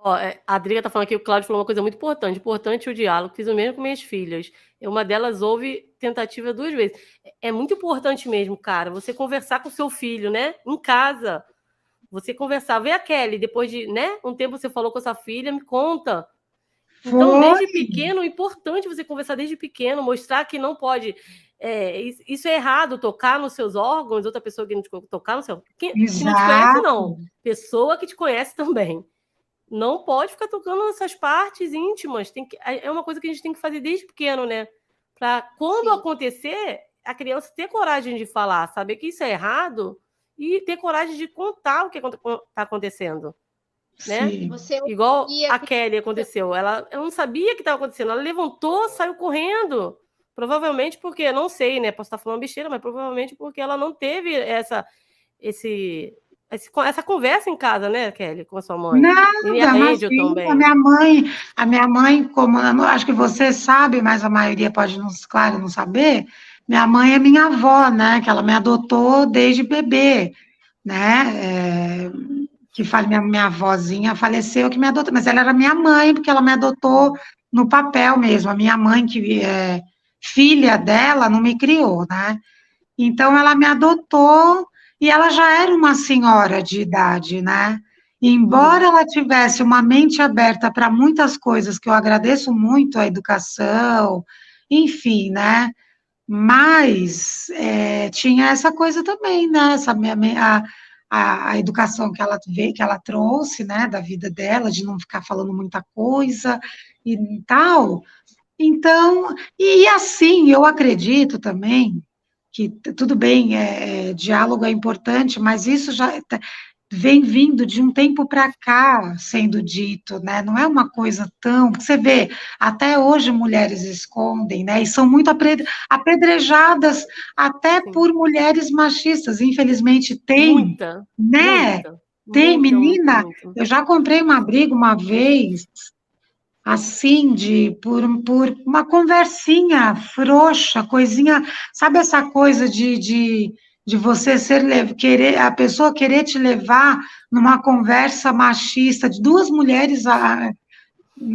Ó, a Adriana tá falando aqui, o Cláudio falou uma coisa muito importante. Importante o diálogo. Fiz o mesmo com minhas filhas. Uma delas houve tentativa 2 vezes. É muito importante mesmo, cara, você conversar com o seu filho, né? Em casa. Você conversar. Vê a Kelly, depois de, né? Um tempo você falou com a sua filha, me conta. Então, Foi. desde pequeno, é importante você conversar desde pequeno, mostrar que não pode. Isso é errado, tocar nos seus órgãos, outra pessoa que não te tocar no seu. Que não te conhece, não. Exato. Pessoa que te conhece também. Não pode ficar tocando nessas partes íntimas. É uma coisa que a gente tem que fazer desde pequeno, né? Para quando Sim. acontecer, a criança ter coragem de falar, saber que isso é errado e ter coragem de contar o que está acontecendo. Né? Sim. Você Igual ouvia a Kelly aconteceu. Ela não sabia o que estava acontecendo. Ela levantou, saiu correndo. Provavelmente porque, não sei, né? Posso estar falando besteira, mas provavelmente porque ela não teve essa conversa em casa, né, Kelly, com a sua mãe. E a Nada, Angel imagina, também. a minha mãe, como acho que você sabe, mas a maioria pode não, claro, não saber, minha mãe é minha avó, né? Que ela me adotou desde bebê, né? Que minha avózinha faleceu, que me adotou, mas ela era minha mãe, porque ela me adotou no papel mesmo. A minha mãe, que é filha dela, não me criou, né? Então, ela me adotou e ela já era uma senhora de idade, né? E embora ela tivesse uma mente aberta para muitas coisas, que eu agradeço muito a educação, enfim, né? Mas tinha essa coisa também, né? A educação que ela que ela trouxe, né, da vida dela, de não ficar falando muita coisa e tal. Então, e assim, eu acredito também que tudo bem, diálogo é importante, mas isso já vem vindo de um tempo para cá sendo dito, né? Não é uma coisa tão. Você vê, até hoje mulheres escondem, né? E são muito apedrejadas até Sim. por mulheres machistas. Infelizmente tem, Muita, né? muita, Tem, muita, muita, menina. muita. Eu já comprei uma briga uma vez assim, por uma conversinha frouxa, coisinha, sabe essa coisa de você querer, a pessoa querer te levar numa conversa machista de duas mulheres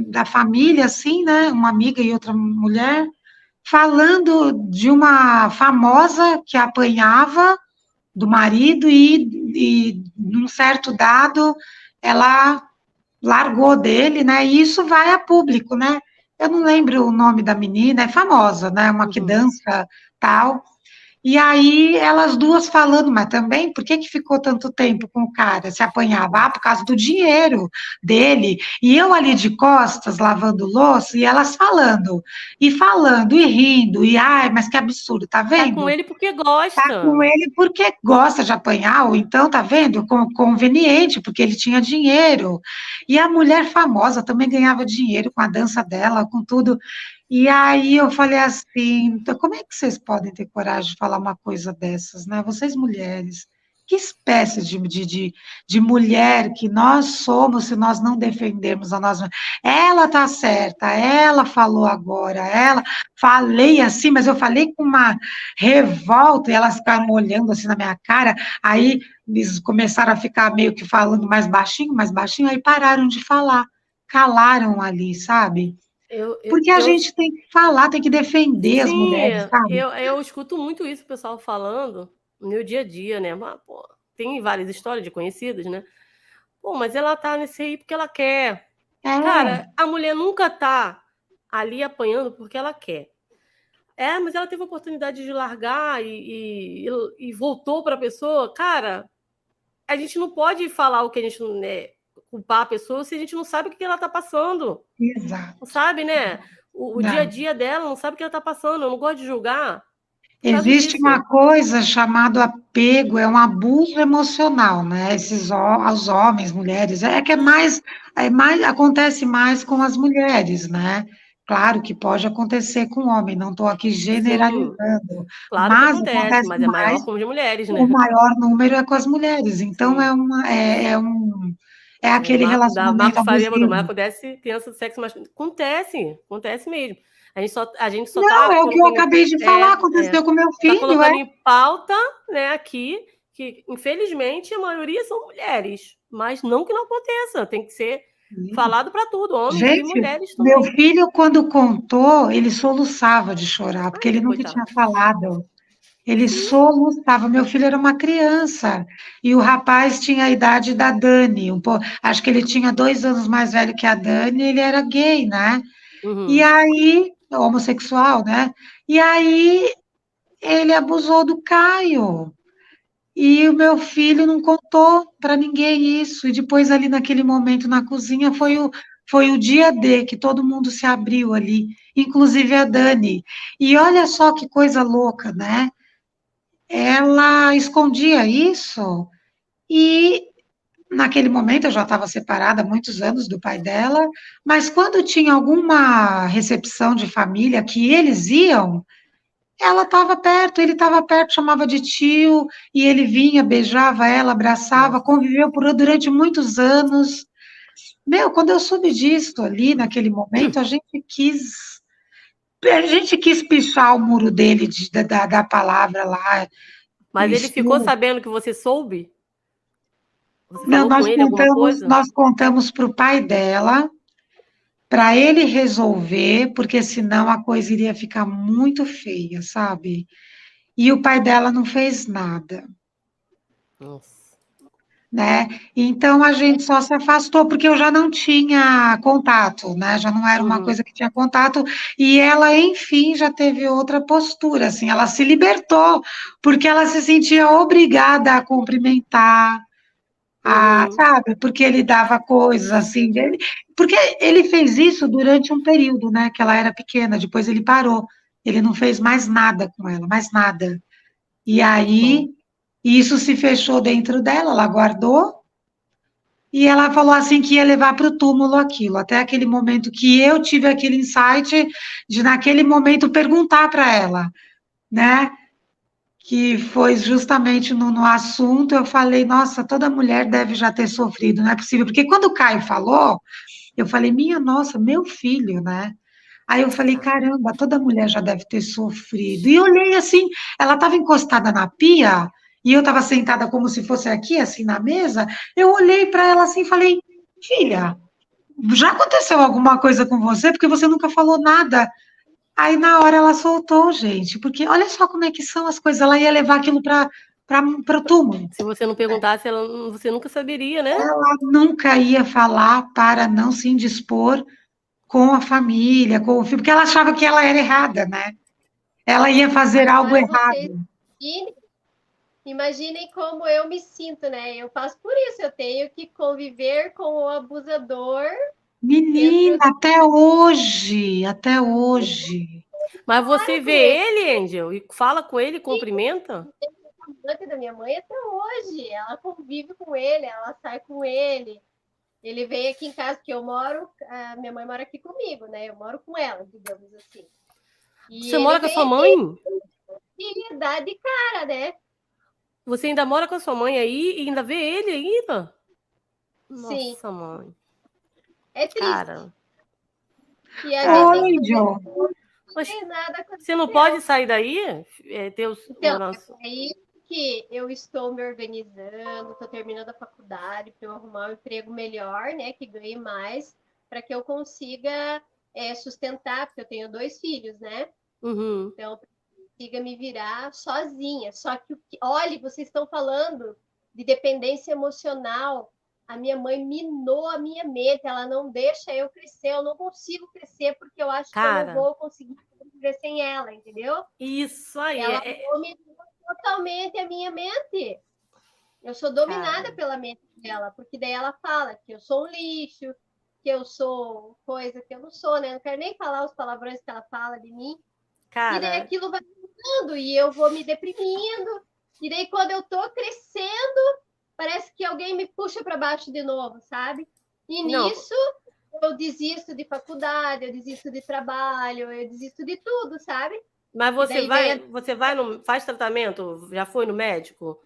da família, assim, né? Uma amiga e outra mulher, falando de uma famosa que apanhava do marido e num certo dado, ela largou dele, né? E isso vai a público, né? Eu não lembro o nome da menina, é famosa, né? Uma que dança tal. E aí elas duas falando, mas também, por que que ficou tanto tempo com o cara? Se apanhava, por causa do dinheiro dele. E eu ali de costas, lavando louça, e elas falando, e rindo, e ai, mas que absurdo, tá Tá com vendo? ele porque Tá com gosta. ele porque gosta de apanhar, ou então, tá vendo? Conveniente, porque ele tinha dinheiro. E a mulher famosa também ganhava dinheiro com a dança dela, com tudo. E aí eu falei assim, então, como é que vocês podem ter coragem de falar uma coisa dessas, né? Vocês mulheres, que espécie de mulher que nós somos se nós não defendermos a nós mesmas? Ela tá certa, ela falou agora, falei assim, mas eu falei com uma revolta, e elas ficaram olhando assim na minha cara, aí eles começaram a ficar meio que falando mais baixinho, aí pararam de falar, calaram ali, sabe? Porque a gente tem que falar, tem que defender as Sim, mulheres, sabe? eu escuto muito isso, o pessoal falando no meu dia a dia, né? Mas, pô, tem várias histórias de conhecidos, né? Pô, mas ela tá nesse aí porque ela quer. É, Cara, a mulher nunca tá ali apanhando porque ela quer. Mas ela teve a oportunidade de largar e voltou para a pessoa. Cara, a gente não pode falar o que a gente não, né, culpar a pessoa se a gente não sabe o que ela está passando. exato. Não sabe, né? O dia a Não. dia dela não sabe o que ela está passando. Eu não gosto de julgar por causa Existe disso. uma coisa chamada apego, é um abuso emocional, né? Os homens, mulheres, acontece mais com as mulheres, né? Claro que pode acontecer com o homem, não estou aqui Sim, generalizando, claro que mas acontece, acontece mas é mais, maior com as mulheres, o né? maior número é com as mulheres, então Sim. é aquele Da relacionamento Marcos Faria botou, mas abusivo. acontece criança do sexo masculino. Acontece mesmo. A gente só Não, tá é o que eu colocando, acabei de falar, aconteceu com meu só tá filho, colocando em pauta, né, aqui, que infelizmente a maioria são mulheres, mas não que não aconteça, tem que ser. falado para tudo, homens e Gente, mulheres meu também. filho, quando contou, ele soluçava de chorar, porque ele nunca Coitado. tinha falado. Ele Sim. soluçava. Meu filho era uma criança. E o rapaz tinha a idade da Dani. Acho que ele tinha 2 anos mais velho que a Dani, ele era gay, né? E Uhum. aí, homossexual, né? E aí ele abusou do Caio. E o meu filho não contou para ninguém isso. E depois, ali naquele momento na cozinha, foi o dia D que todo mundo se abriu ali, inclusive a Dani. E olha só que coisa louca, né? Ela escondia isso e naquele momento eu já estava separada há muitos anos do pai dela, mas quando tinha alguma recepção de família que eles iam, ela estava perto, ele estava perto, chamava de tio, e ele vinha, beijava ela, abraçava, Nossa. conviveu durante muitos anos. Meu, quando eu soube disso ali, naquele momento, a gente quis pichar o muro dele da palavra lá. Mas ele ficou Isso, sabendo que você soube? Você não, falou com nós ele alguma contamos, coisa? nós contamos para o pai dela, para ele resolver, porque senão a coisa iria ficar muito feia, sabe? E o pai dela não fez nada. Nossa. Né? Então a gente só se afastou porque eu já não tinha contato, né? Já não era uma Uhum. coisa que tinha contato e ela, enfim, já teve outra postura, assim, ela se libertou porque ela se sentia obrigada a cumprimentar, Uhum. sabe? Porque ele dava coisas assim, porque ele fez isso durante um período, né? Que ela era pequena, depois ele parou, ele não fez mais nada com ela, mais nada. E Que bom. aí isso se fechou dentro dela, ela guardou. E ela falou assim que ia levar para o túmulo aquilo, até aquele momento que eu tive aquele insight de, naquele momento, perguntar para ela, né? Que foi justamente no assunto, eu falei, nossa, toda mulher deve já ter sofrido, não é possível. Porque quando o Caio falou, eu falei, minha nossa, meu filho, né? Aí eu falei, caramba, toda mulher já deve ter sofrido. E eu olhei assim, ela estava encostada na pia, e eu estava sentada como se fosse aqui, assim, na mesa. Eu olhei para ela assim e falei, filha, já aconteceu alguma coisa com você? Porque você nunca falou nada. Aí na hora ela soltou, gente, porque olha só como é que são as coisas. Ela ia levar aquilo para o túmulo. Se você não perguntasse, você nunca saberia, né? Ela nunca ia falar para não se indispor com a família, com o filho, porque ela achava que ela era errada, né? Ela ia fazer algo Agora vocês errado. imaginem como eu me sinto, né? Eu passo por isso, eu tenho que conviver com o abusador Menina, dentro do até hoje, até hoje. Mas você vê com ele. ele, Angel, e fala com ele, cumprimenta? Amante da minha mãe até hoje. Ela convive com ele, ela sai com ele. Ele veio aqui em casa, porque eu moro, a minha mãe mora aqui comigo, né? Eu moro com ela, digamos assim. E Você ele mora com a sua vem mãe? aqui e dá de cara, né? Você ainda mora com a sua mãe aí e ainda vê ele ainda? Sim, Nossa, mãe. é triste. Cara, E a gente tem cara. que Oi, fazer João. tudo, não Mas tem nada você não pode aconteceu. sair daí? Ter os Então, morar. é isso que eu estou me organizando, estou terminando a faculdade para eu arrumar um emprego melhor, né, que ganhe mais, para que eu consiga sustentar, porque eu tenho 2 filhos, né? Uhum. Então, eu consiga me virar sozinha. Só que, olha, vocês estão falando de dependência emocional. A minha mãe minou a minha mente, ela não deixa eu crescer, eu não consigo crescer porque eu acho que eu não Cara, vou conseguir viver sem ela, entendeu? isso aí. Ela dominou totalmente a minha mente. Eu sou dominada Cara, pela mente dela, porque daí ela fala que eu sou um lixo, que eu sou coisa que eu não sou, né? Não quero nem falar os palavrões que ela fala de mim. E daí cara. aquilo vai mudando e eu vou me deprimindo. E daí quando eu tô crescendo, parece que alguém me puxa para baixo de novo, sabe? E Não, nisso eu desisto de faculdade, eu desisto de trabalho, eu desisto de tudo, sabe? mas E daí vem a você vai no, faz tratamento? Já foi no médico?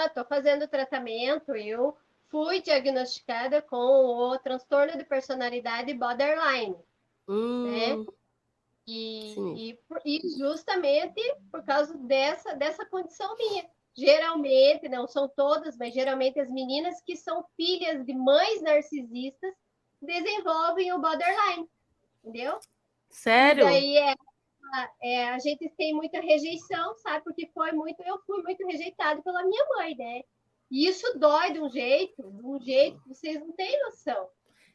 Estou fazendo tratamento. Eu fui diagnosticada com o transtorno de personalidade borderline, né? Hum, sim. E justamente por causa dessa condição minha. geralmente, não são todas, mas geralmente as meninas que são filhas de mães narcisistas desenvolvem o borderline, entendeu? Sério? E daí a gente tem muita rejeição, sabe? Porque eu fui muito rejeitada pela minha mãe, né? E isso dói de um jeito que vocês não têm noção.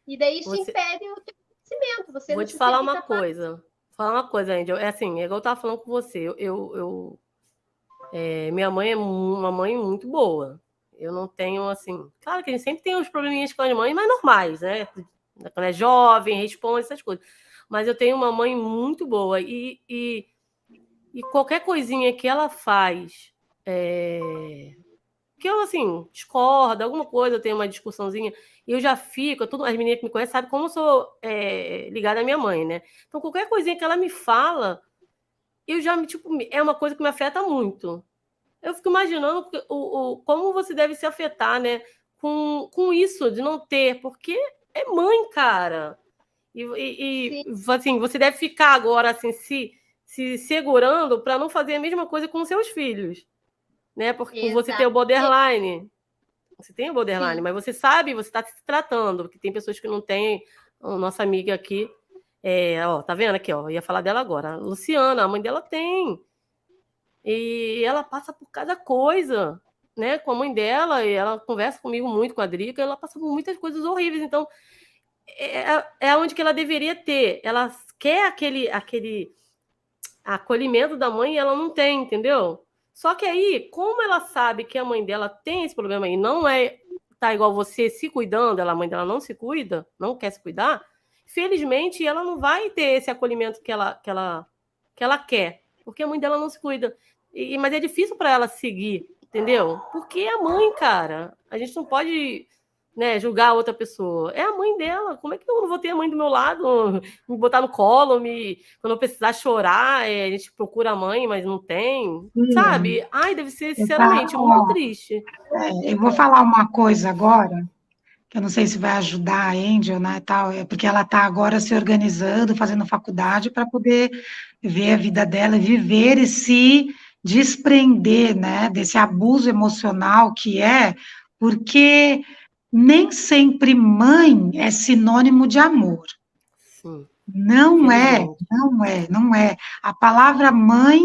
E daí isso impede o teu crescimento. Você Vou não te se falar sente uma capaz. coisa. Falar uma coisa, Angel. É assim, é igual eu tava falando com você. Minha mãe é uma mãe muito boa. Eu não tenho, assim... Claro que a gente sempre tem os probleminhas com as mães, mas normais, né? Quando é jovem, responde, essas coisas. Mas eu tenho uma mãe muito boa. E qualquer coisinha que ela faz... que eu, assim, discordo, alguma coisa, eu tenho uma discussãozinha, e eu já fico, as meninas que me conhecem sabem como eu sou ligada à minha mãe, né? Então, qualquer coisinha que ela me fala, eu já, tipo, é uma coisa que me afeta muito. Eu fico imaginando como você deve se afetar, né? Com isso, de não ter, porque é mãe, cara. E assim, você deve ficar agora, assim, se segurando para não fazer a mesma coisa com seus filhos, né? Porque você tem o borderline. Você tem o borderline, Sim. mas você sabe, você está se tratando, porque tem pessoas que não têm. A nossa amiga aqui, tá vendo aqui, ó? Eu ia falar dela agora. A Luciana, a mãe dela tem. E ela passa por cada coisa, né? Com a mãe dela, e ela conversa comigo muito, com a Drica, ela passa por muitas coisas horríveis. Então, é onde que ela deveria ter. Ela quer aquele acolhimento da mãe e ela não tem, entendeu? Só que aí, como ela sabe que a mãe dela tem esse problema e não tá igual você se cuidando, a mãe dela não se cuida, não quer se cuidar, felizmente ela não vai ter esse acolhimento que ela quer, porque a mãe dela não se cuida. Mas é difícil para ela seguir, entendeu? Porque é a mãe, cara. A gente não pode, né, julgar a outra pessoa. É a mãe dela. Como é que eu não vou ter a mãe do meu lado, me botar no colo, quando eu precisar chorar, a gente procura a mãe, mas não tem, sabe? Ai, deve ser, sinceramente, muito triste. Eu vou falar uma coisa agora, que eu não sei se vai ajudar a Angel, né, tal, porque ela está agora se organizando, fazendo faculdade para poder ver a vida dela, viver e se desprender, né, desse abuso emocional que porque nem sempre mãe é sinônimo de amor. Sim. Não é. A palavra mãe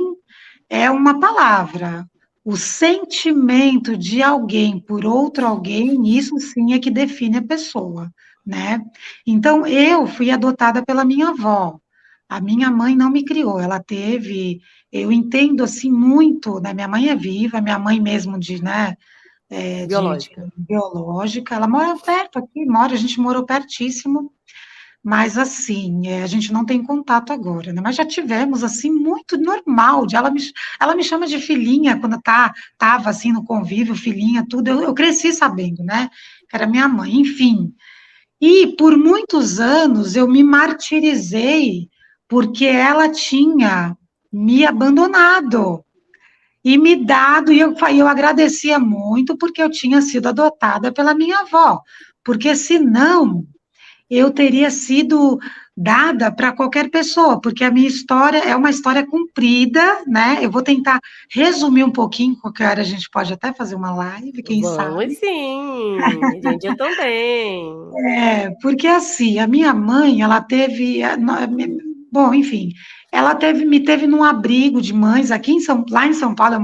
é uma palavra. O sentimento de alguém por outro alguém, isso sim é que define a pessoa, né? Então, eu fui adotada pela minha avó. A minha mãe não me criou, eu entendo assim muito, né? Minha mãe é viva, minha mãe mesmo né? Biológica, ela mora perto aqui, a gente morou pertíssimo, mas assim, a gente não tem contato agora, né? Mas já tivemos, assim, muito normal, ela me chama de filhinha, quando tava assim, no convívio, filhinha, tudo, eu cresci sabendo, né? Que era minha mãe, enfim. E por muitos anos eu me martirizei, porque ela tinha me abandonado, e me dado, e eu agradecia muito, porque eu tinha sido adotada pela minha avó, porque senão eu teria sido dada para qualquer pessoa, porque a minha história é uma história comprida, né? Eu vou tentar resumir um pouquinho, qualquer hora a gente pode até fazer uma live, quem Vamos sabe. sim, gente, eu também. Porque assim, a minha mãe, ela teve, bom, enfim, me teve num abrigo de mães aqui lá em São Paulo, eu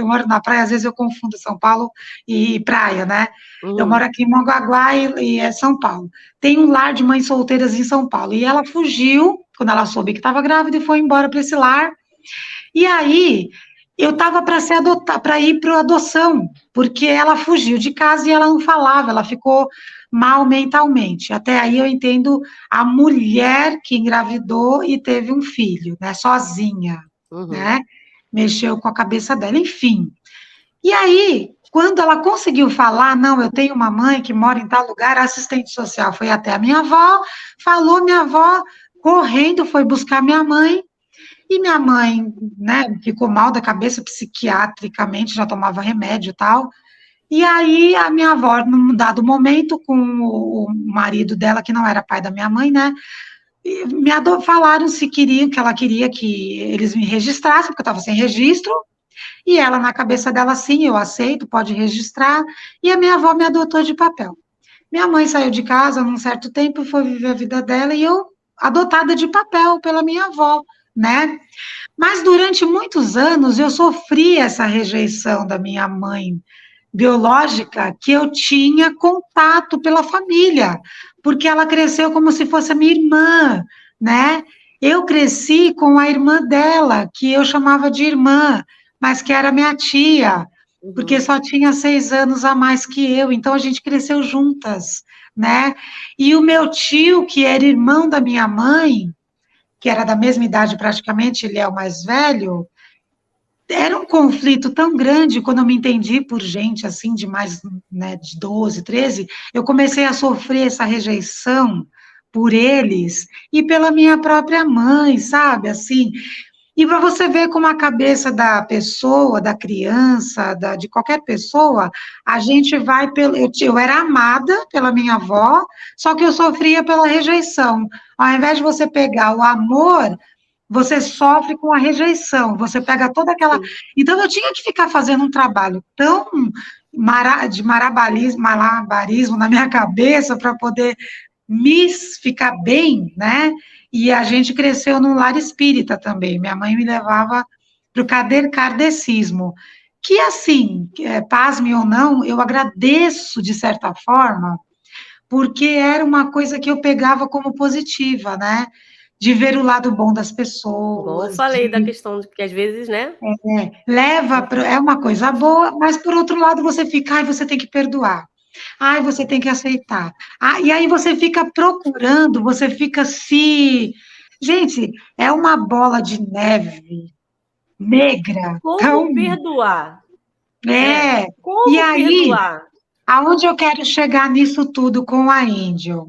moro na praia, às vezes eu confundo São Paulo e praia, né? Eu moro aqui em Mongaguá e é São Paulo. Tem um lar de mães solteiras em São Paulo, e ela fugiu, quando ela soube que estava grávida, e foi embora para esse lar. E aí, eu estava para ir para adoção, porque ela fugiu de casa e ela não falava, ela ficou mal mentalmente. Até aí eu entendo a mulher que engravidou e teve um filho, né, sozinha, né, mexeu com a cabeça dela, enfim. E aí, quando ela conseguiu falar, não, eu tenho uma mãe que mora em tal lugar, a assistente social foi até a minha avó, falou, minha avó correndo foi buscar minha mãe, e minha mãe, né, ficou mal da cabeça psiquiatricamente, já tomava remédio e tal. E aí a minha avó, num dado momento, com o marido dela, que não era pai da minha mãe, né, falaram se que ela queria que eles me registrassem, porque eu estava sem registro, E ela, na cabeça dela, sim, eu aceito, pode registrar, e a minha avó me adotou de papel. Minha mãe saiu de casa num certo tempo, foi viver a vida dela, e eu, adotada de papel pela minha avó, né? Mas durante muitos anos eu sofri essa rejeição da minha mãe biológica, que eu tinha contato pela família, porque ela cresceu como se fosse a minha irmã, né? Eu cresci com a irmã dela, que eu chamava de irmã, mas que era minha tia, porque só tinha 6 anos a mais que eu, então a gente cresceu juntas, né? E o meu tio, que era irmão da minha mãe, que era da mesma idade praticamente, ele é o mais velho, era um conflito tão grande quando eu me entendi por gente assim, de mais, né, de 12, 13, eu comecei a sofrer essa rejeição por eles e pela minha própria mãe, sabe, assim, e para você ver como a cabeça da pessoa, da criança, de qualquer pessoa, a gente vai pelo. Eu era amada pela minha avó, só que eu sofria pela rejeição. Ao invés de você pegar o amor, você sofre com a rejeição. Você pega toda aquela. Então eu tinha que ficar fazendo um trabalho tão de malabarismo na minha cabeça para poder me ficar bem, né? E a gente cresceu num lar espírita também. Minha mãe me levava para o kardecismo, que assim, pasme ou não, eu agradeço de certa forma, porque era uma coisa que eu pegava como positiva, né? De ver o lado bom das pessoas. Igual eu falei da questão de que às vezes, né? É uma coisa boa, mas por outro lado você fica, ai, você tem que perdoar. Ai, você tem que aceitar. Ah, e aí você fica procurando, você fica se... Gente, é uma bola de neve negra. Como perdoar? Como E aí, perdoar? aonde eu quero chegar nisso tudo com a Angel?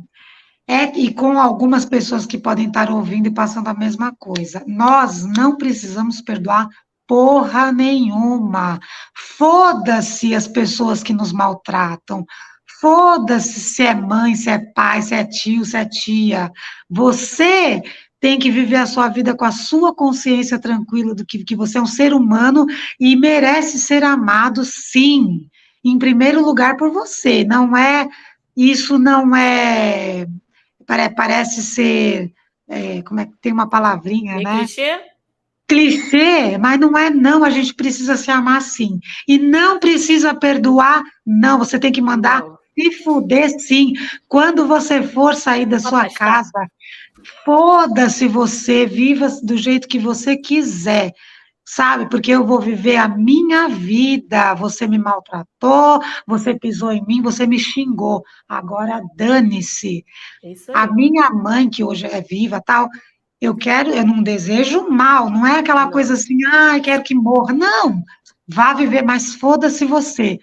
E com algumas pessoas que podem estar ouvindo e passando a mesma coisa. Nós não precisamos perdoar porra nenhuma. Foda-se as pessoas que nos maltratam. Foda-se se é mãe, se é pai, se é tio, se é tia. Você tem que viver a sua vida com a sua consciência tranquila do que você é um ser humano e merece ser amado, sim. Em primeiro lugar por você. Isso não é... Parece ser, como é que tem uma palavrinha, né? Clichê? Clichê, mas não é não, a gente precisa se amar sim. E não precisa perdoar, não, você tem que mandar se fuder sim. Quando você for sair da sua casa, foda-se você, viva do jeito que você quiser. Sabe, porque eu vou viver a minha vida. Você me maltratou, você pisou em mim, você me xingou. Agora dane-se. A minha mãe, que hoje é viva, tal, eu não desejo mal, não é aquela coisa assim, quero que morra. Não, vá viver, mas foda-se você.